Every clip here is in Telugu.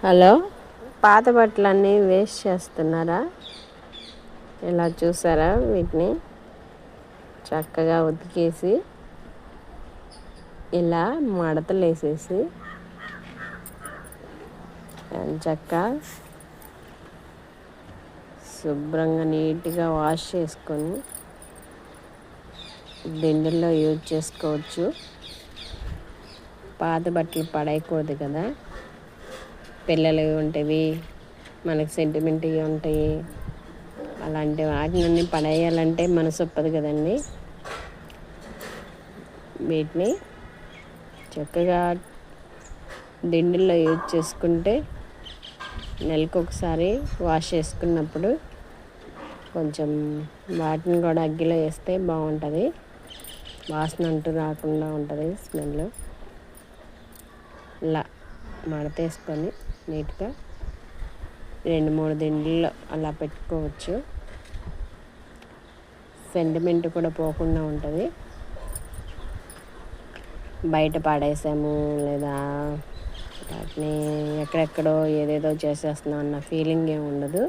హలో, పాత బట్టలన్నీ వేస్ట్ చేస్తున్నారా? ఇలా చూసారా? వీటిని చక్కగా ఉతికేసి ఇలా మడతలు వేసేసి చక్కగా శుభ్రంగా నీట్గా వాష్ చేసుకొని దిండుల్లో యూజ్ చేసుకోవచ్చు. పాత బట్టలు పడేయకూడదు కదా, పిల్లలు ఉంటేవి మనకు సెంటిమెంట్గా ఉంటాయి. అలాంటి వాటిని పడేయాలంటే మనసు ఒప్పదు కదండి. వీటిని చక్కగా దిండుల్లో యూజ్ చేసుకుంటే నెలకు ఒకసారి వాష్ చేసుకున్నప్పుడు కొంచెం వాటిని కూడా అగ్గిలో వేస్తే బాగుంటుంది. వాసన అంటూ రాకుండా ఉంటుంది, స్మెల్. ఇలా మడతేసుకొని నీట్గా 2-3 దిండుల్లో అలా పెట్టుకోవచ్చు. సెంటిమెంట్ కూడా పోకుండా ఉంటుంది. బయట పాడేసాము లేదా వాటిని ఎక్కడెక్కడో ఏదేదో చేసేస్తున్నాం అన్న ఫీలింగ్ ఏమి ఉండదు.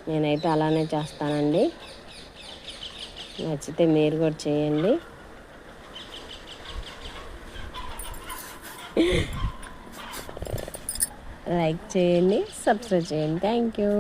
నేనైతే అలానే చేస్తానండి. నచ్చితే మీరు కూడా చేయండి. లైక్ చేయండి, సబ్స్క్రైబ్ చేయండి. Thank you.